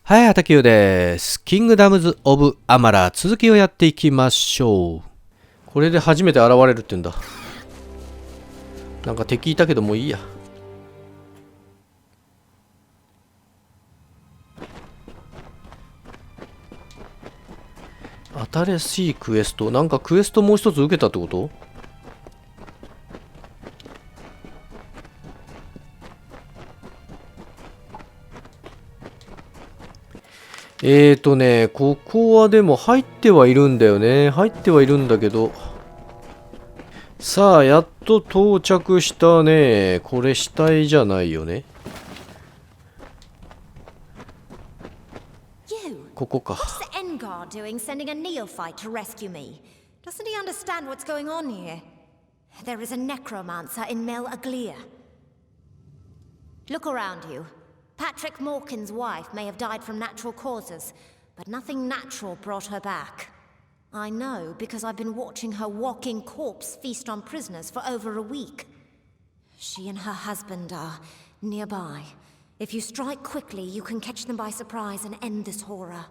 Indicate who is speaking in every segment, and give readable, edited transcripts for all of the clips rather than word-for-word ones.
Speaker 1: はい、HataQです。キングダムズ・オブ・アマラー、続きをやっていきましょう。これで初めて現れるってんだ。なんか敵いたけどもういいや。新しいクエスト。なんかクエストもう一つ受けたってこと？ここはでも入ってはいるんだよね。入ってはいるんだけど。さあ、やっと到着したね。これ死体じゃないよね。ここか。
Speaker 2: What's the Engar doing sending a neophyte to rescue me? Doesn't he understand what's going on here? There is a necromancer in Mel Aglia. Look around you. Patrick Morkin's wife may have died from natural causes, but nothing natural brought her back. I know because I've been watching her walking corpse feast on prisoners for over a week. She and her husband are nearby. If you strike quickly, you can catch them by surprise and end this horror.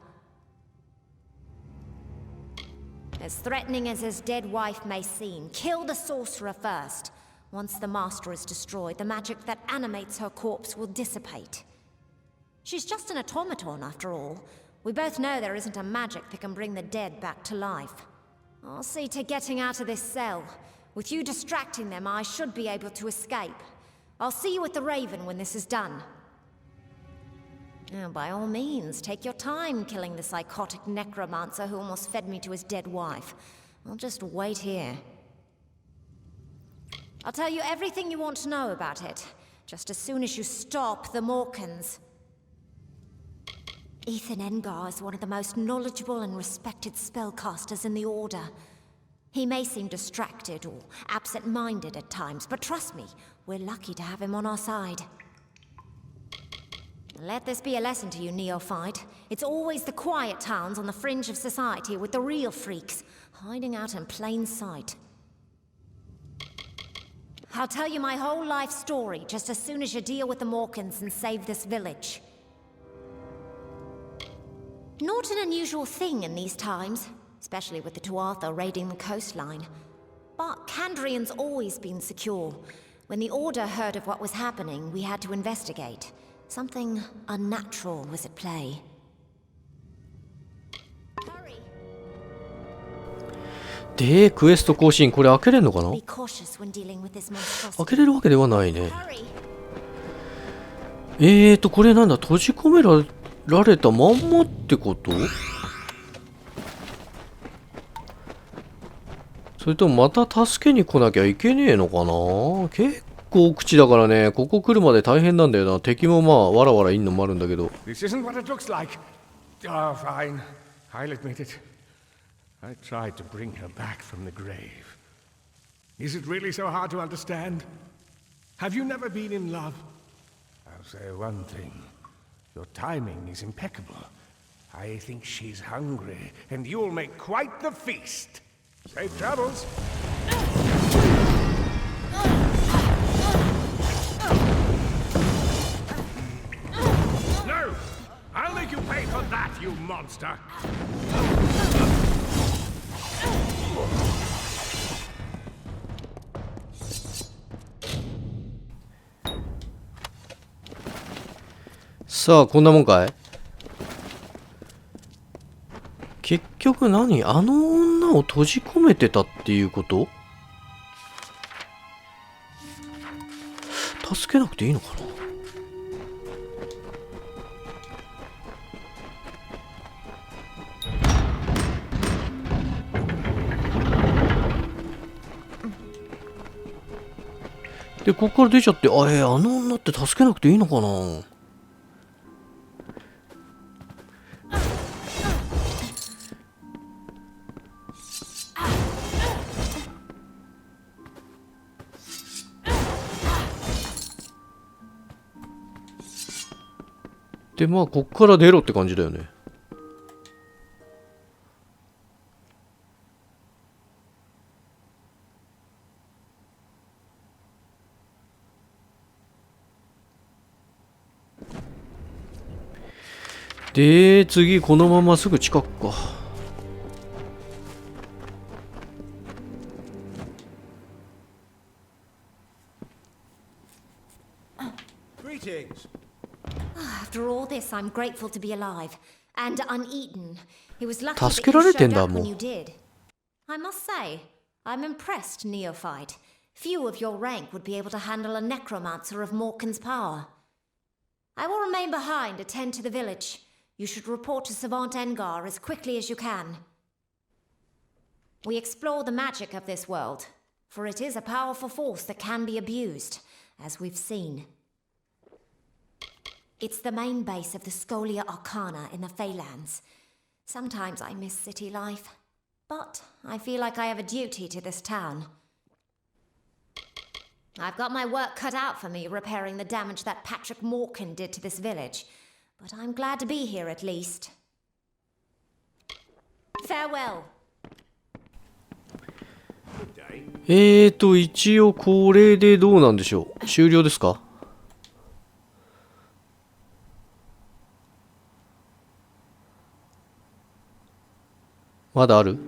Speaker 2: As threatening as his dead wife may seem, kill the sorcerer first. Once the master is destroyed, the magic that animates her corpse will dissipate. She's just an automaton, after all. We both know there isn't a magic that can bring the dead back to life. I'll see to getting out of this cell. With you distracting them, I should be able to escape. I'll see you at the Raven when this is done. Now, by all means, take your time killing the psychotic necromancer who almost fed me to his dead wife. I'll just wait here. I'll tell you everything you want to know about it, just as soon as you stop the Morkins. Ethan Engar is one of the most knowledgeable and respected spellcasters in the Order. He may seem distracted or absent-minded at times, but trust me, we're lucky to have him on our side. Let this be a lesson to you, neophyte. It's always the quiet towns on the fringe of society with the real freaks, hiding out in plain sight. I'll tell you my whole life story just as soon as you deal with the Morkins and save this village. Not an unusual thing in these times, especially with the Tuatha raiding the coastline. But Kandrian's always been secure. When the Order heard of what was happening, we had to investigate. Something unnatural was at play. Hurry.
Speaker 1: で、クエスト更新。これ開けれるのかな？
Speaker 2: Be cautious when dealing with this
Speaker 1: 開けれるわけではないね。
Speaker 2: monstrosity.
Speaker 1: これなんだ？閉じ込められたまんまってこと？それともまた助けに来なきゃいけねえのかな？結構口だからね、ここ来るまで大変なんだよな。敵もまあわらわらいんのもあるんだけど。
Speaker 3: This isn't what it looks like. Oh, fine. I'll admit it. I tried to bring her back from the grave. Is it really so hard to understand? Have you never been in love? I'll say one thing. Your timing is impeccable. I think she's hungry, and you'll make quite the feast. Safe travels. No! I'll make you pay for that, you monster!
Speaker 1: さあ、こんなもんかい？結局何？あの女を閉じ込めてたっていうこと？助けなくていいのかな？で、ここから出ちゃって、あの女って助けなくていいのかな？で、まあ、こっから出ろって感じだよね。で次このまますぐ近くか。
Speaker 2: After all this, I'm grateful to be alive and uneaten. It was lucky
Speaker 1: 助け
Speaker 2: that
Speaker 1: ら
Speaker 2: you
Speaker 1: れて
Speaker 2: showed
Speaker 1: んだ
Speaker 2: up
Speaker 1: も
Speaker 2: when
Speaker 1: う。
Speaker 2: you did. I must say, I'm impressed, neophyte. Few of your rank would be able to handle a necromancer of Morkan's power. I will remain behind to tend to the village. You should report to Savant Engar as quickly as you can. We explore the magic of this world, for it is a powerful force that can be abused, as we've seen. It's the main base of the Scholia Arcana in the Feylands. Sometimes I miss city life, but I feel like I have a duty to this town. I've got my work cut out for me repairing the damage that Patrick Morkan did to this village, but I'm glad to be here at least. Farewell.
Speaker 1: 一応これでどうなんでしょう。終了ですか？まだある？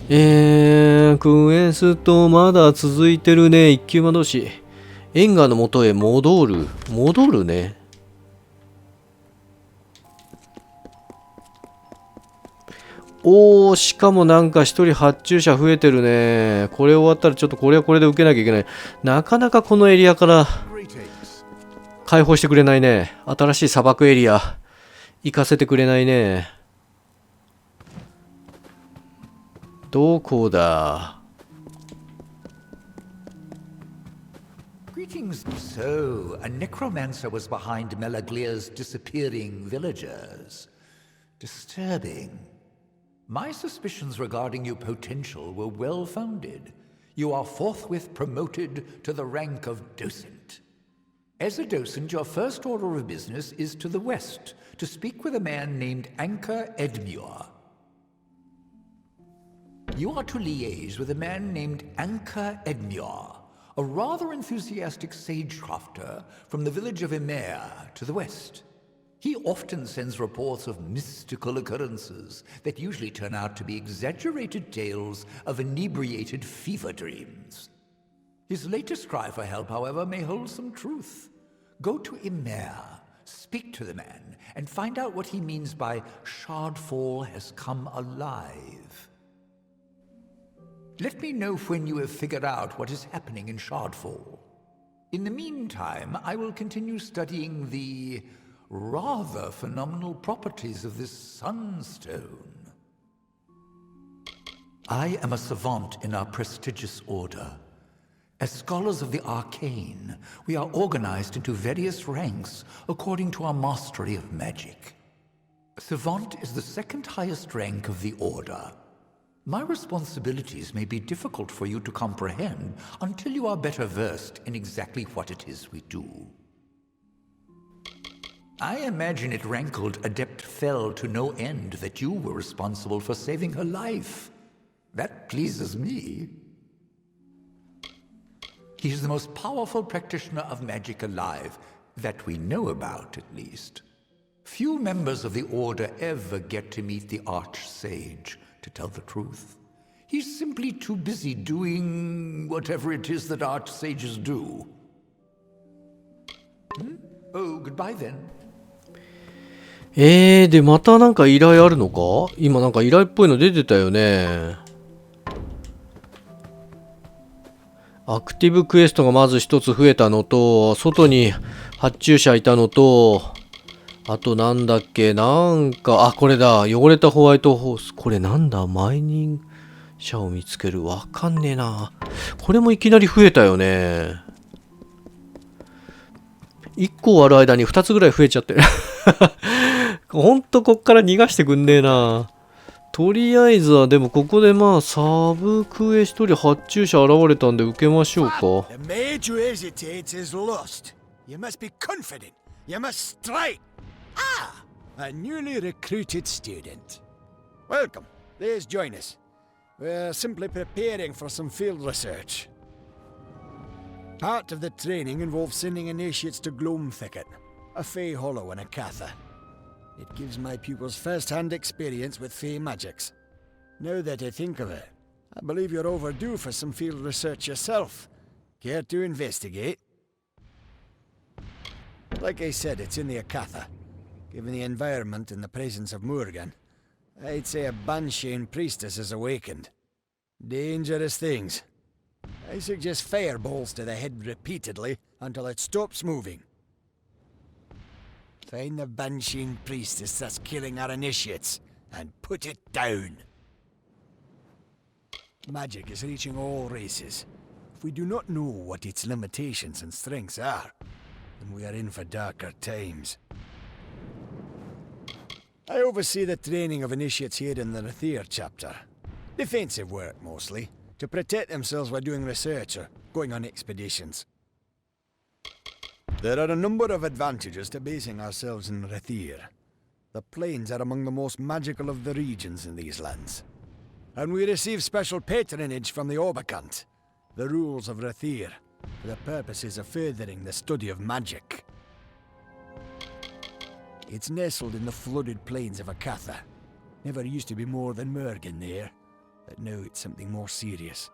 Speaker 1: クエストまだ続いてるね。一級魔導士。エンガーの元へ戻る。戻るね。おー、しかもなんか一人発注者増えてるね。これ終わったらちょっとこれはこれで受けなきゃいけない。なかなかこのエリアから解放してくれないね。新しい砂漠エリア行かせてくれないね。どこだ？
Speaker 4: Greetings. So, a necromancer was behind Melaglir's disappearing villagers. Disturbing. My suspicions regarding your potential were well founded. You are forthwith promoted to the rank of docent. As a docent, your first order of business is to the west, to speak with a man named Anka Edmure. You are to liaise with a man named Anka Edmure, a rather enthusiastic sagecrafter from the village of Emer to the west. He often sends reports of mystical occurrences that usually turn out to be exaggerated tales of inebriated fever dreams. His latest cry for help, however, may hold some truth. Go to Emer, speak to the man, and find out what he means by Shardfall has come alive. Let me know when you have figured out what is happening in Shardfall. In the meantime, I will continue studying the rather phenomenal properties of this sunstone. I am a savant in our prestigious order. As scholars of the arcane, we are organized into various ranks according to our mastery of magic. Savant is the second highest rank of the order. My responsibilities may be difficult for you to comprehend until you are better versed in exactly what it is we do. I imagine it rankled Adept Fell to no end that you were responsible for saving her life. That pleases me. He is the most powerful practitioner of magic alive, that we know about at least. Few members of the Order ever get to meet the Archsage, to tell the truth. He's simply too busy doing whatever it is that Archsages do. Oh, goodbye then.
Speaker 1: で、またなんか依頼あるのか？今なんか依頼っぽいの出てたよね。アクティブクエストがまず一つ増えたのと、外に発注者いたのと、あとなんだっけ、なんか、これだ。汚れたホワイトホース。これなんだ？マイニング車を見つける。わかんねえな。これもいきなり増えたよね。1個ある間に2つぐらい増えちゃってる。ほんとこっから逃がしてくんねえな。とりあえずはでもここでまあサブクエ1人発注者現れたんで受けましょうか。
Speaker 5: The maid who hesitates is lost. You must be confident. You must strike. Ah, a newly recruited student. Welcome. Please join us. We're simply preparing for some field research. Part of the training involves sending initiates to Gloam Thicket, a Fey Hollow in a Catha. It gives my pupils first-hand experience with fey magics. Now that I think of it, I believe you're overdue for some field research yourself. Care to investigate? Like I said, it's in the Akatha. Given the environment and the presence of Morgan, I'd say a Banshean priestess has awakened. Dangerous things. I suggest fireballs to the head repeatedly until it stops moving. Find the Banshean priestess that's killing our initiates and put it down. Magic is reaching all races. If we do not know what its limitations and strengths are, then we are in for darker times. I oversee the training of initiates here in the Rathir chapter. Defensive work, mostly, to protect themselves while doing research or going on expeditions. There are a number of advantages to basing ourselves in Rathir. The plains are among the most magical of the regions in these lands. And we receive special patronage from the Orbicant, the rules of Rathir, for the purposes of furthering the study of magic. It's nestled in the flooded plains of Akatha. Never used to be more than Morgan there, but now it's something more serious.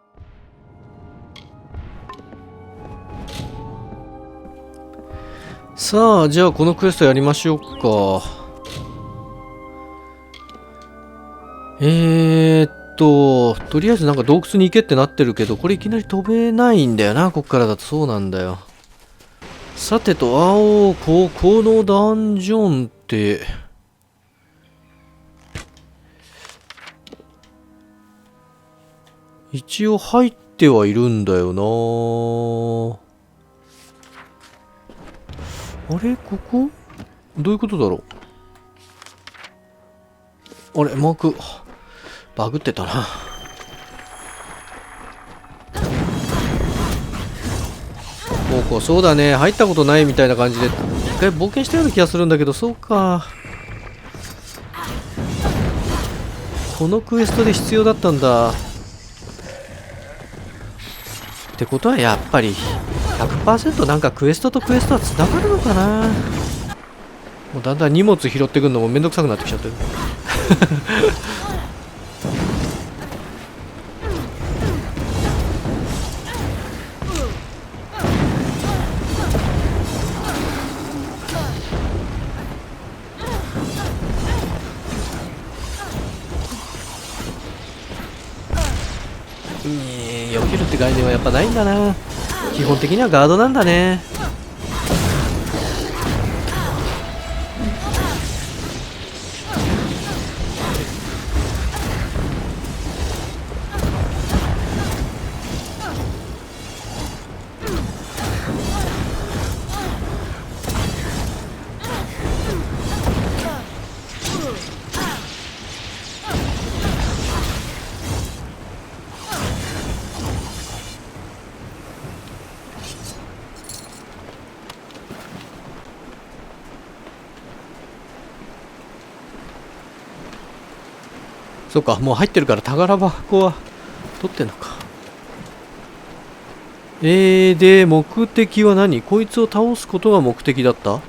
Speaker 1: さあ、じゃあこのクエストやりましょうか。とりあえずなんか洞窟に行けってなってるけど、これいきなり飛べないんだよな、こっからだと。そうなんだよ。さてと、このダンジョンって、一応入ってはいるんだよな。あれここどういうことだろう。あれマークバグってたな。こうそうだね、入ったことないみたいな感じで一回冒険したような気がするんだけど、そうか、このクエストで必要だったんだってことは、やっぱり 100% なんかクエストとクエストはつながるのかな。もうだんだん荷物拾ってくるのもめんどくさくなってきちゃってる。避けるって概念はやっぱないんだな。基本的にはガードなんだね。そうか、もう入ってるから宝箱は取ってんのか。で、目的は何？こいつを倒すことが目的だった？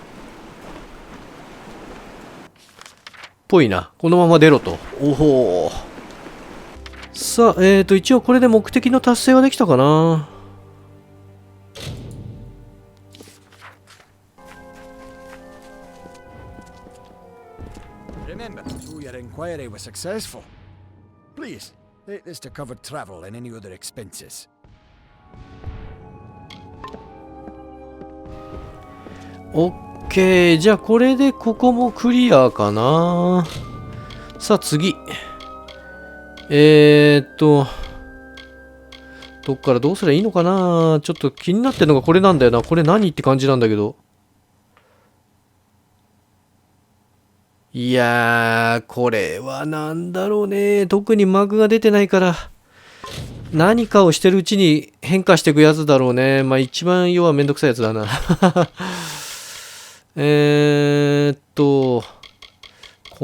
Speaker 1: ぽいな。このまま出ろと。おほー。さあ、一応これで目的の達成はできたかな。
Speaker 5: Remember, so your inquiry was successful. Please, take this to cover travel and any other expenses.
Speaker 1: オッケー。じゃあこれでここもクリアかな。さあ次。どっからどうすればいいのかな。ちょっと気になってるのがこれなんだよな。これ何って感じなんだけど。いやー、これはなんだろうね。特にマークが出てないから、何かをしてるうちに変化していくやつだろうね。まあ一番要はめんどくさいやつだな。こ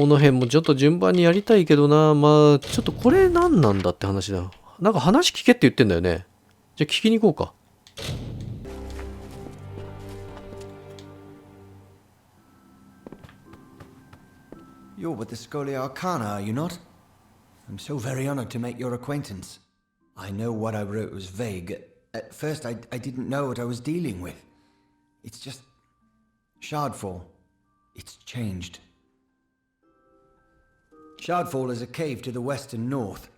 Speaker 1: の辺もちょっと順番にやりたいけどな。まあ、ちょっとこれ何なんだって話だ。なんか話聞けって言ってんだよね。じゃあ聞きに行こうか。
Speaker 6: You're with the Scholia Arcana, are you not? I'm so very honored to make your acquaintance. I know what I wrote was vague. At first, I didn't know what I was dealing with. It's just... Shardfall. It's changed. Shardfall is a cave to the west and north.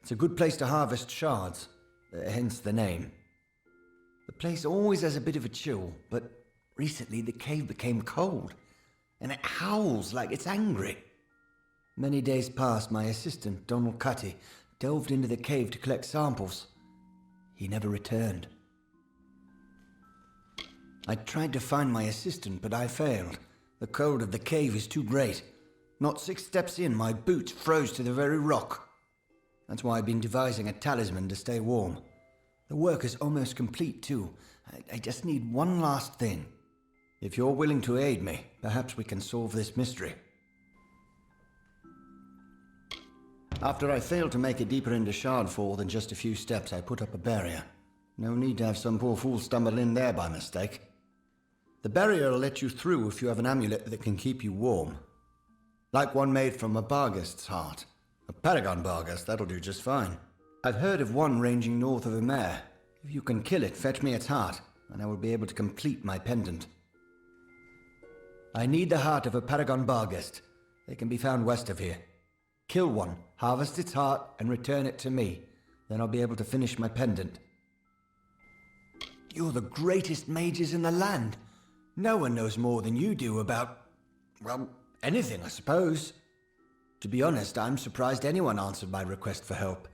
Speaker 6: It's a good place to harvest shards, hence the name. The place always has a bit of a chill, but recently the cave became cold, and it howls like it's angry. Many days past, my assistant, Donald Cutty, delved into the cave to collect samples. He never returned. I tried to find my assistant, but I failed. The cold of the cave is too great. Not 6 steps in, my boots froze to the very rock. That's why I've been devising a talisman to stay warm. The work is almost complete, too. I just need one last thing. If you're willing to aid me, perhaps we can solve this mystery. After I failed to make it deeper into Shardfall than just a few steps, I put up a barrier. No need to have some poor fool stumble in there by mistake. The barrier will let you through if you have an amulet that can keep you warm. Like one made from a Barghest's heart. A Paragon Barghest, that'll do just fine. I've heard of one ranging north of Amer. If you can kill it, fetch me its heart, and I will be able to complete my pendant. I need the heart of a Paragon Barghest. They can be found west of here. Kill one, harvest its heart, and return it to me. Then I'll be able to finish my pendant. You're the greatest mages in the land. No one knows more than you do about... well, anything, I suppose. To be honest, I'm surprised anyone answered my request for help.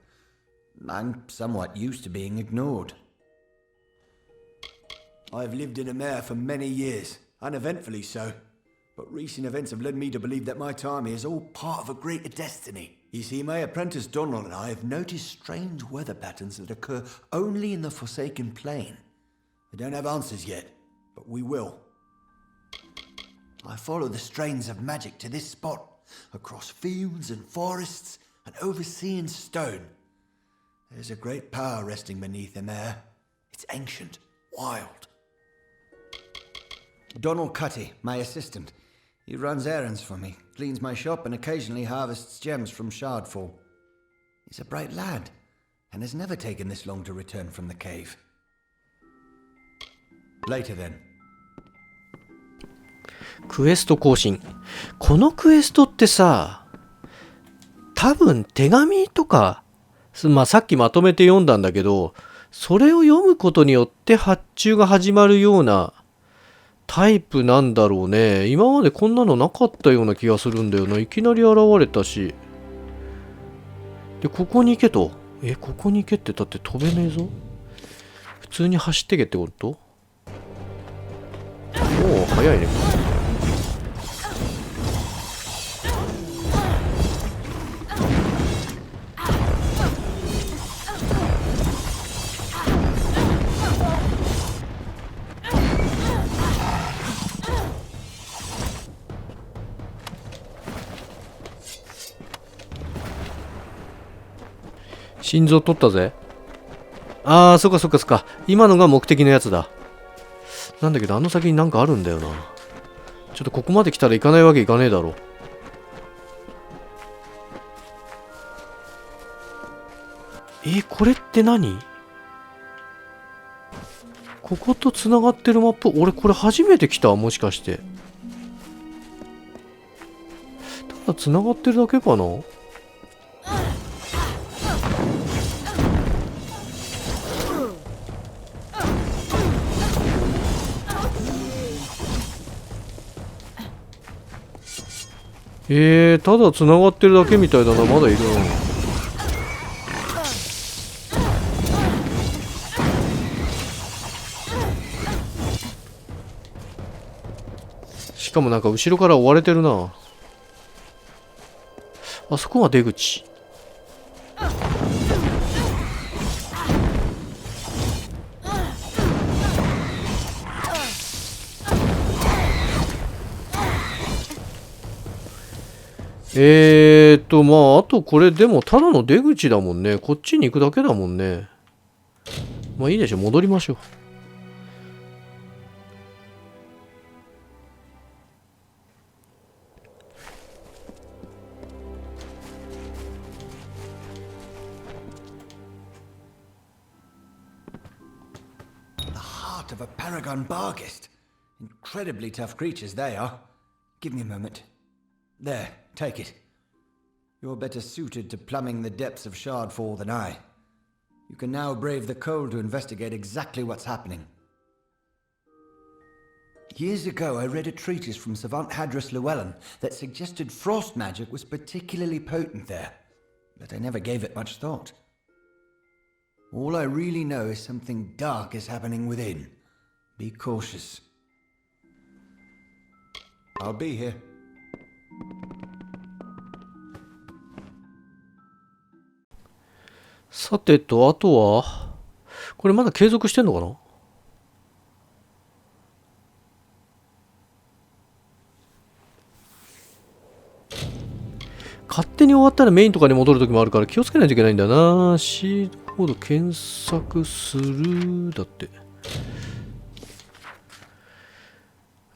Speaker 6: I'm somewhat used to being ignored. I've lived in Amer for many years, uneventfully so. But recent events have led me to believe that my time here is all part of a greater destiny. You see, my apprentice Donald and I have noticed strange weather patterns that occur only in the Forsaken Plain. I don't have answers yet, but we will. I follow the strains of magic to this spot, across fields and forests and over sea and stone. There's a great power resting beneath Amer. It's ancient, wild. Donald Cutty, my assistant. He runs errands for me, cleans my shop, and occasionally harvests gems from Shardfall. He's a bright lad, and has never taken this long to return from the cave. Later then.
Speaker 1: クエスト更新。このクエストってさ、多分手紙とか、まあさっきまとめて読んだんだけど、それを読むことによって発注が始まるようなタイプなんだろうね。今までこんなのなかったような気がするんだよな。いきなり現れたし。で、ここに行けと。ここに行けってだって飛べねえぞ。普通に走ってけってこと？もう早いね。心臓取ったぜ。ああ、そっかそっかそっか。今のが目的のやつだ。なんだけど、あの先になんかあるんだよな。ちょっとここまで来たら行かないわけいかねえだろ。これって何？こことつながってるマップ、俺これ初めて来た？もしかして。ただつながってるだけかな？ただ繋がってるだけみたいだな。まだいるな。しかもなんか後ろから追われてるな。あそこが出口。まあ、あとこれでもただの出口だもんね。こっちに行くだけだもんね。まあいいでしょ。戻りましょう。
Speaker 6: last of a paragon barghest. Incredibly tough creatures they are. Give me a moment. There, take it. You're better suited to plumbing the depths of Shardfall than I. You can now brave the cold to investigate exactly what's happening. Years ago, I read a treatise from Savant Hadris Llewellyn that suggested frost magic was particularly potent there, but I never gave it much thought. All I really know is something dark is happening within. Be cautious. I'll be here.
Speaker 1: さてと、あとは、これまだ継続してんのかな？勝手に終わったらメインとかに戻るときもあるから気をつけないといけないんだな。シードコード検索するだって。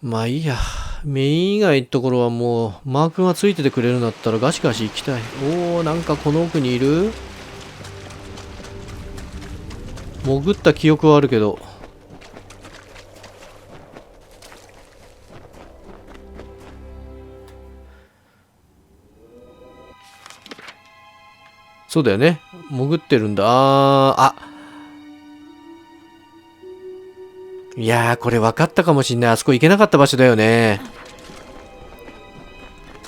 Speaker 1: まあいいや。メイン以外のところはもうマークがついててくれるんだったらガシガシ行きたい。おー、なんかこの奥にいる？潜った記憶はあるけど。そうだよね。潜ってるんだ。いやー、これ分かったかもしんない。あそこ行けなかった場所だよね。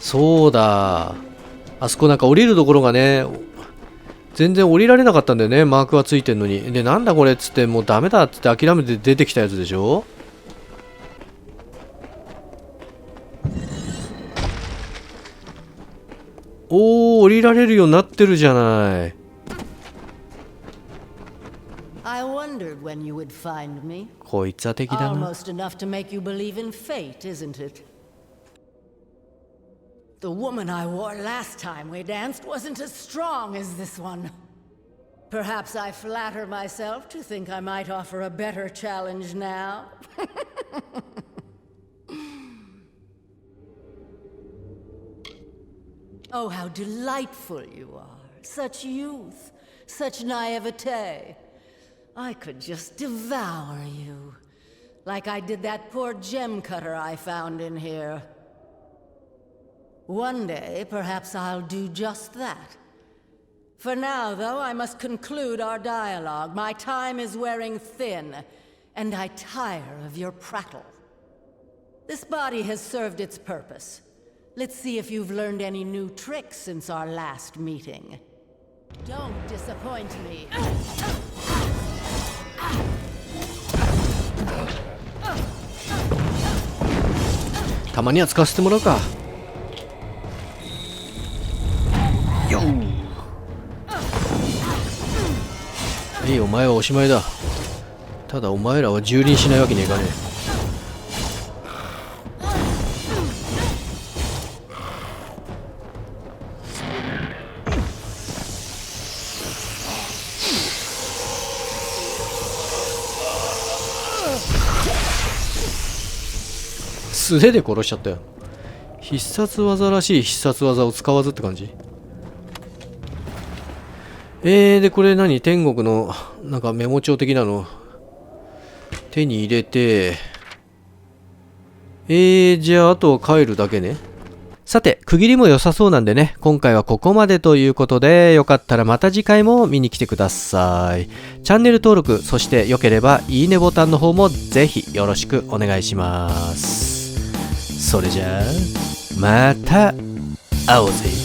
Speaker 1: そうだ。あそこなんか降りるところがね、全然降りられなかったんだよね。マークがついてんのに。で、なんだこれっつって、もうダメだっつって諦めて出てきたやつでしょ。おー、降りられるようになってるじゃない。
Speaker 7: I wondered when you would find me.
Speaker 1: こいつは敵だな。
Speaker 7: Almost enough to make you believe in fate, isn't it? The woman I wore last time we danced wasn't as strong as this one. Perhaps I flatter myself to think I might offer a better challenge now. Oh, how delightful you are. Such youth, such naivete. I could just devour you. Like I did that poor gem cutter I found in here. One day, perhaps I'll do just that. For now, though, I must conclude our dialogue. My time is wearing thin, and I tire of your prattle. This body has served its purpose. Let's see if you've learned any new tricks since our last meeting. Don't disappoint me.
Speaker 1: たまには使わせてもらうか。よっ。お前はおしまいだ。ただお前らは蹂躙しないわけにはいかねえ。素手で殺しちゃったよ。必殺技らしい必殺技を使わずって感じ。で、これ何？天国のなんかメモ帳的なの手に入れて、じゃああとは帰るだけね。さて、区切りも良さそうなんでね、今回はここまでということで、よかったらまた次回も見に来てください。チャンネル登録、そして良ければいいねボタンの方もぜひよろしくお願いします。それじゃあ、また会おうぜ。